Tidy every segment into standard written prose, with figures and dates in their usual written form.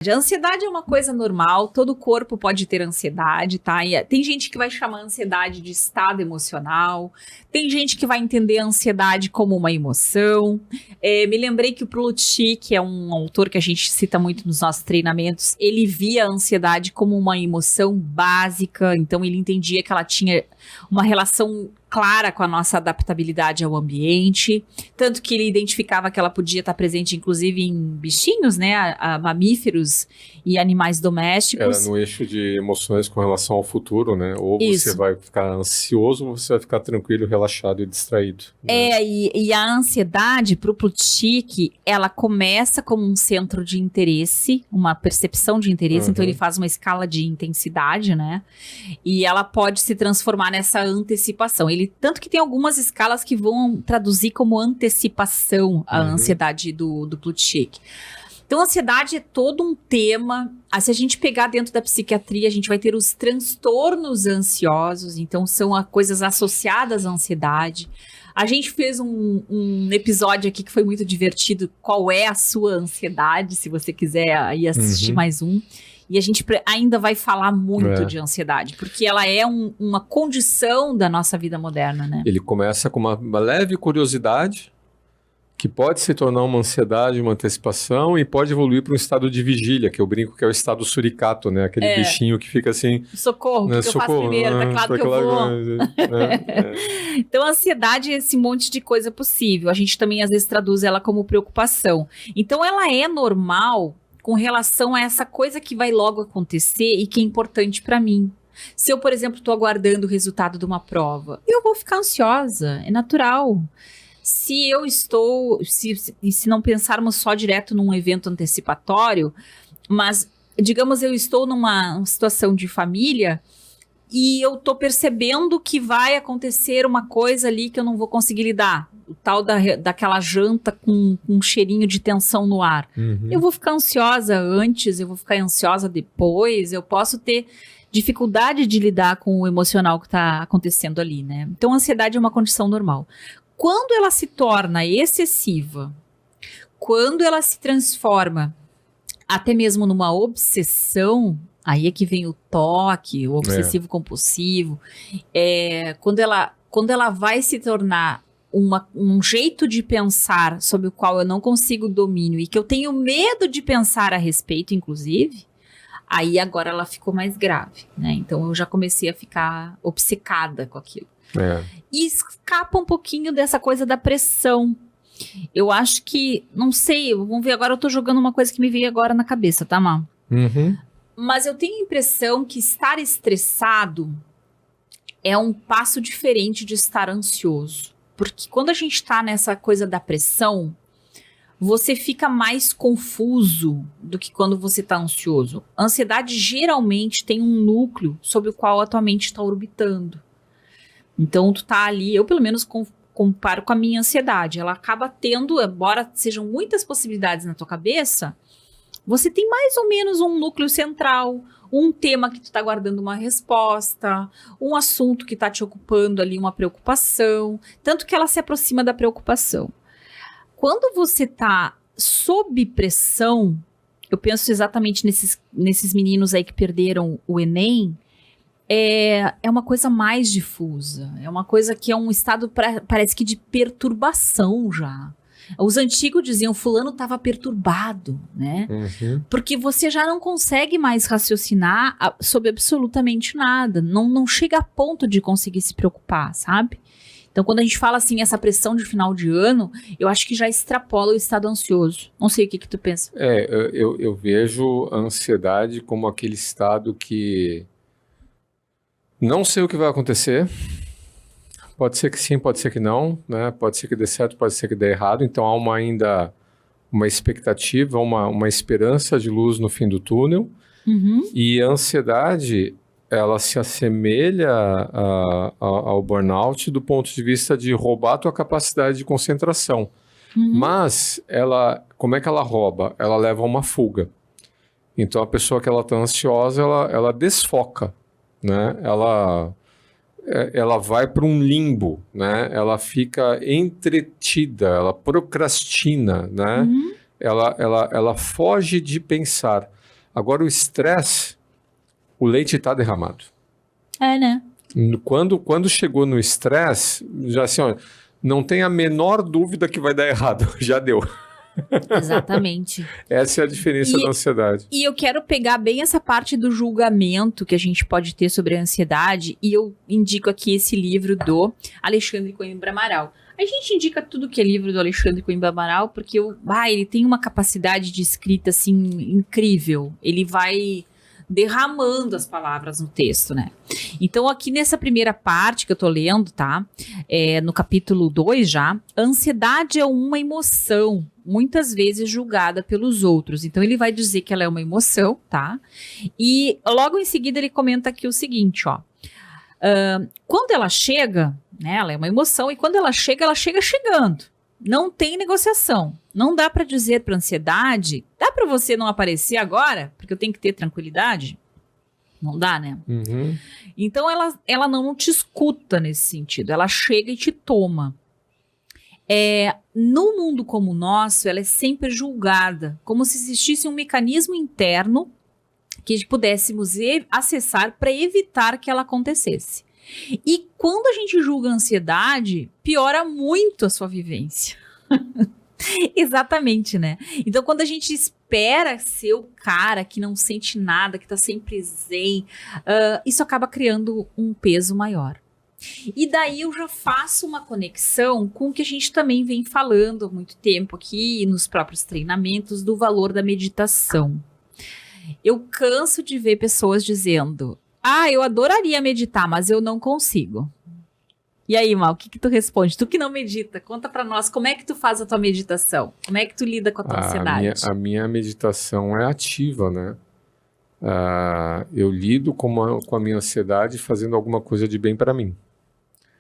A ansiedade é uma coisa normal, todo corpo pode ter ansiedade, tá? E tem gente que vai chamar a ansiedade de estado emocional, tem gente que vai entender a ansiedade como uma emoção. Me lembrei que o Plutchik, que é um autor que a gente cita muito nos nossos treinamentos, ele via a ansiedade como uma emoção básica, então ele entendia que ela tinha uma relação clara com a nossa adaptabilidade ao ambiente, tanto que ele identificava que ela podia estar presente inclusive em bichinhos, né, a mamíferos e animais domésticos. Era no eixo de emoções com relação ao futuro, né, ou Isso. você vai ficar ansioso ou você vai ficar tranquilo, relaxado e distraído. Né? E a ansiedade, para o Plutchik, ela começa como um centro de interesse, uma percepção de interesse, então ele faz uma escala de intensidade, né, e ela pode se transformar nessa antecipação. Tanto que tem algumas escalas que vão traduzir como antecipação a ansiedade do Plutchik. Então, a ansiedade é todo um tema. Se a gente pegar dentro da psiquiatria, a gente vai ter os transtornos ansiosos, então são coisas associadas à ansiedade. A gente fez um episódio aqui que foi muito divertido, qual é a sua ansiedade, se você quiser ir assistir mais um. E a gente ainda vai falar muito de ansiedade, porque ela é uma condição da nossa vida moderna, né? Ele começa com uma leve curiosidade, que pode se tornar uma ansiedade, uma antecipação, e pode evoluir para um estado de vigília, que eu brinco que é o estado suricato, né? Aquele bichinho que fica assim... Socorro, né? Que eu faço primeiro, tá claro que eu vou. Então, a ansiedade é esse monte de coisa possível. A gente também, às vezes, traduz ela como preocupação. Então, ela é normal com relação a essa coisa que vai logo acontecer e que é importante para mim. Se eu, por exemplo, estou aguardando o resultado de uma prova, eu vou ficar ansiosa, é natural. Se eu estou, se não pensarmos só direto num evento antecipatório, mas, digamos, eu estou numa situação de família e eu estou percebendo que vai acontecer uma coisa ali que eu não vou conseguir lidar. O tal daquela janta com um cheirinho de tensão no ar. Eu vou ficar ansiosa antes, eu vou ficar ansiosa depois, eu posso ter dificuldade de lidar com o emocional que está acontecendo ali, né? Então, a ansiedade é uma condição normal. Quando ela se torna excessiva, quando ela se transforma até mesmo numa obsessão, aí é que vem o TOC, o obsessivo compulsivo, quando ela vai se tornar um jeito de pensar sobre o qual eu não consigo domínio e que eu tenho medo de pensar a respeito, inclusive, aí agora ela ficou mais grave, né? Então eu já comecei a ficar obcecada com aquilo. E escapa um pouquinho dessa coisa da pressão. Eu acho que, não sei, vamos ver agora, eu tô jogando uma coisa que me veio agora na cabeça, tá, Má? Mas eu tenho a impressão que estar estressado é um passo diferente de estar ansioso. Porque quando a gente tá nessa coisa da pressão, você fica mais confuso do que quando você tá ansioso. A ansiedade geralmente tem um núcleo sobre o qual a tua mente está orbitando. Então, tu tá ali, eu pelo menos comparo com a minha ansiedade. Ela acaba tendo, embora sejam muitas possibilidades na tua cabeça, você tem mais ou menos um núcleo central, um tema que tu tá guardando uma resposta, um assunto que tá te ocupando ali, uma preocupação, tanto que ela se aproxima da preocupação. Quando você tá sob pressão, eu penso exatamente nesses meninos aí que perderam o Enem, é uma coisa mais difusa, é uma coisa que é um estado, parece que de perturbação já. Os antigos diziam, fulano estava perturbado, né? Porque você já não consegue mais raciocinar sobre absolutamente nada, não chega a ponto de conseguir se preocupar, sabe? Então, quando a gente fala assim, essa pressão de final de ano, eu acho que já extrapola o estado ansioso. Não sei o que tu pensa. Eu vejo a ansiedade como aquele estado que não sei o que vai acontecer, pode ser que sim, pode ser que não, né? Pode ser que dê certo, pode ser que dê errado, então há ainda uma expectativa, uma esperança de luz no fim do túnel, e a ansiedade, ela se assemelha ao burnout do ponto de vista de roubar a tua capacidade de concentração, mas como é que ela rouba? Ela leva a uma fuga, então a pessoa que ela está ansiosa, ela desfoca, né? Ela vai para um limbo, né? Ela fica entretida, ela procrastina, né? Ela foge de pensar. Agora, o estresse, o leite está derramado. Né? Quando chegou no estresse, já assim, ó, não tem a menor dúvida que vai dar errado. Já deu. Exatamente. Essa é a diferença da ansiedade. E eu quero pegar bem essa parte do julgamento que a gente pode ter sobre a ansiedade, e eu indico aqui esse livro do Alexandre Coimbra Amaral. A gente indica tudo que é livro do Alexandre Coimbra Amaral, porque ele tem uma capacidade de escrita, assim, incrível. Ele vai derramando as palavras no texto, né? Então, aqui nessa primeira parte que eu tô lendo, tá? No capítulo 2 já, a ansiedade é uma emoção, muitas vezes julgada pelos outros. Então, ele vai dizer que ela é uma emoção, tá? E logo em seguida ele comenta aqui o seguinte, ó. Quando ela chega, né? Ela é uma emoção, e quando ela chega chegando. Não tem negociação. Não dá para dizer para ansiedade, dá para você não aparecer agora, porque eu tenho que ter tranquilidade? Não dá, né? Uhum. Então, ela não te escuta nesse sentido. Ela chega e te toma. No mundo como o nosso, ela é sempre julgada, como se existisse um mecanismo interno que pudéssemos acessar para evitar que ela acontecesse. E quando a gente julga a ansiedade, piora muito a sua vivência. Exatamente, né? Então, quando a gente espera ser o cara que não sente nada, que tá sempre zen, isso acaba criando um peso maior. E daí eu já faço uma conexão com o que a gente também vem falando há muito tempo aqui, nos próprios treinamentos, do valor da meditação. Eu canso de ver pessoas dizendo: eu adoraria meditar, mas eu não consigo. E aí, Mal, o que tu responde? Tu que não medita, conta pra nós, como é que tu faz a tua meditação? Como é que tu lida com a tua ansiedade? A minha meditação é ativa, né? Eu lido com a minha ansiedade fazendo alguma coisa de bem para mim.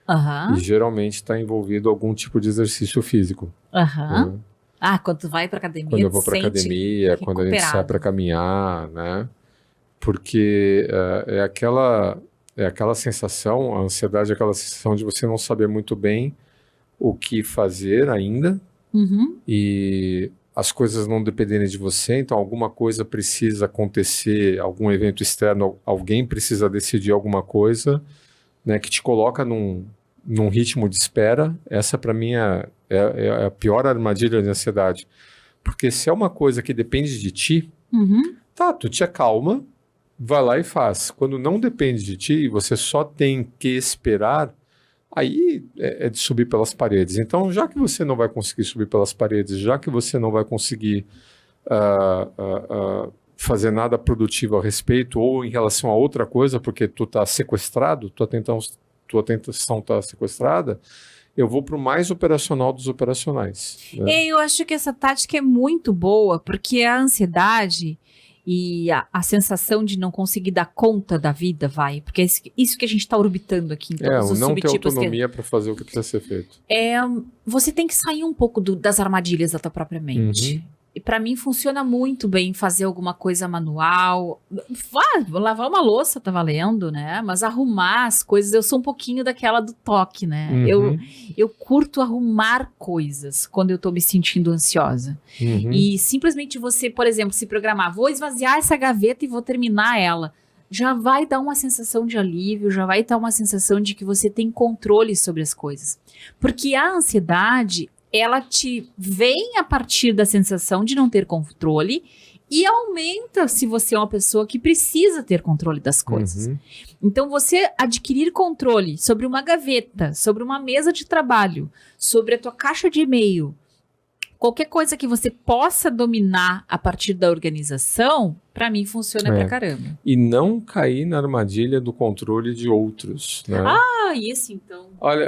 Uhum. E geralmente está envolvido algum tipo de exercício físico. Uhum. Né? Quando tu vai pra academia, quando eu vou pra academia, quando a gente sai para caminhar, né? Porque é aquela sensação, a ansiedade é aquela sensação de você não saber muito bem o que fazer ainda, e as coisas não dependerem de você, então alguma coisa precisa acontecer, algum evento externo, alguém precisa decidir alguma coisa, né, que te coloca num ritmo de espera. Essa para mim é a pior armadilha de ansiedade, porque se é uma coisa que depende de ti, tu te acalma, vai lá e faz. Quando não depende de ti, você só tem que esperar, aí é de subir pelas paredes. Então, já que você não vai conseguir subir pelas paredes, já que você não vai conseguir fazer nada produtivo a respeito, ou em relação a outra coisa, porque tu está sequestrado, tua tentação está sequestrada, eu vou para o mais operacional dos operacionais. Né? Eu acho que essa tática é muito boa, porque a ansiedade e a sensação de não conseguir dar conta da vida, porque é isso que a gente está orbitando aqui em todos os não ter subtipos. Autonomia para fazer o que precisa ser feito. Você tem que sair um pouco das armadilhas da tua própria mente. E para mim funciona muito bem fazer alguma coisa manual. Lavar uma louça tá valendo, né? Mas arrumar as coisas, eu sou um pouquinho daquela do toque, né? Eu curto arrumar coisas quando eu tô me sentindo ansiosa. E simplesmente você, por exemplo, se programar, vou esvaziar essa gaveta e vou terminar ela. Já vai dar uma sensação de alívio, já vai dar uma sensação de que você tem controle sobre as coisas. Porque a ansiedade, ela te vem a partir da sensação de não ter controle e aumenta se você é uma pessoa que precisa ter controle das coisas. Então, você adquirir controle sobre uma gaveta, sobre uma mesa de trabalho, sobre a tua caixa de e-mail, qualquer coisa que você possa dominar a partir da organização, para mim funciona pra caramba. E não cair na armadilha do controle de outros. Né? Isso então. Olha,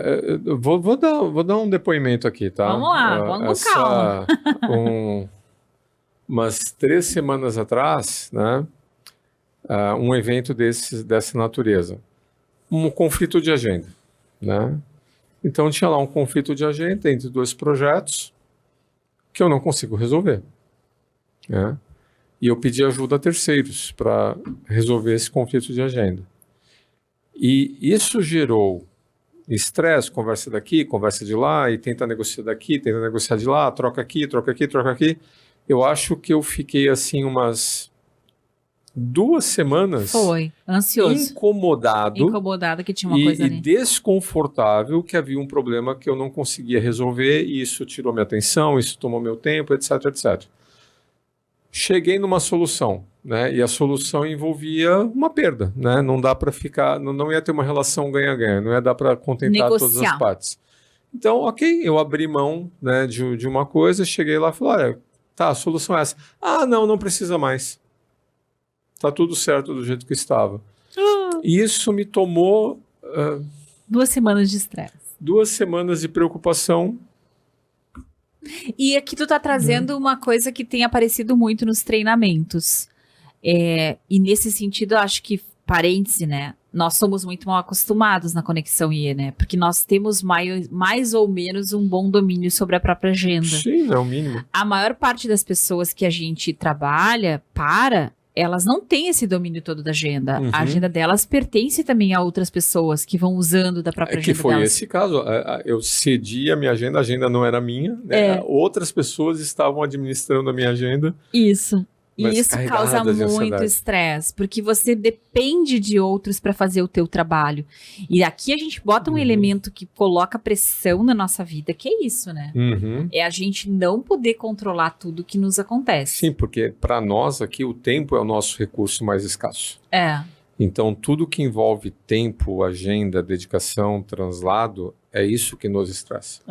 eu vou dar um depoimento aqui, tá? Vamos lá, vamos com calma. Umas 3 semanas atrás, né? Um evento dessa natureza. Um conflito de agenda, né? Então tinha lá um conflito de agenda entre 2 projetos que eu não consigo resolver, né? E eu pedi ajuda a terceiros para resolver esse conflito de agenda. E isso gerou estresse, conversa daqui, conversa de lá, e tenta negociar daqui, tenta negociar de lá, troca aqui, troca aqui, troca aqui. Eu acho que eu fiquei assim umas 2 semanas Foi, ansioso. incomodado que tinha uma coisa ali. E desconfortável, que havia um problema que eu não conseguia resolver, e isso tirou minha atenção, isso tomou meu tempo, etc, etc. Cheguei numa solução, né? E a solução envolvia uma perda, né? Não dá para ficar, não ia ter uma relação ganha-ganha, não ia dar para contentar todas as partes. Então, ok, eu abri mão, né, de uma coisa, cheguei lá e falei, olha, tá, a solução é essa. Ah, não precisa mais. Tá tudo certo do jeito que estava. E isso me tomou... 2 semanas de estresse. 2 semanas de preocupação. E aqui tu tá trazendo uma coisa que tem aparecido muito nos treinamentos. E nesse sentido, eu acho que, parêntese, né? Nós somos muito mal acostumados na Conexão IE, né? Porque nós temos mais ou menos um bom domínio sobre a própria agenda. Sim, é o mínimo. A maior parte das pessoas que a gente trabalha elas não têm esse domínio todo da agenda. Uhum. A agenda delas pertence também a outras pessoas que vão usando da própria agenda delas. Que foi delas. esse caso. Eu cedi a minha agenda não era minha. Né? Outras pessoas estavam administrando a minha agenda. Isso. E isso causa muito estresse, porque você depende de outros para fazer o teu trabalho. E aqui a gente bota um elemento que coloca pressão na nossa vida, que é isso, né? É a gente não poder controlar tudo que nos acontece. Sim, porque para nós aqui o tempo é o nosso recurso mais escasso. Então tudo que envolve tempo, agenda, dedicação, translado, é isso que nos estressa.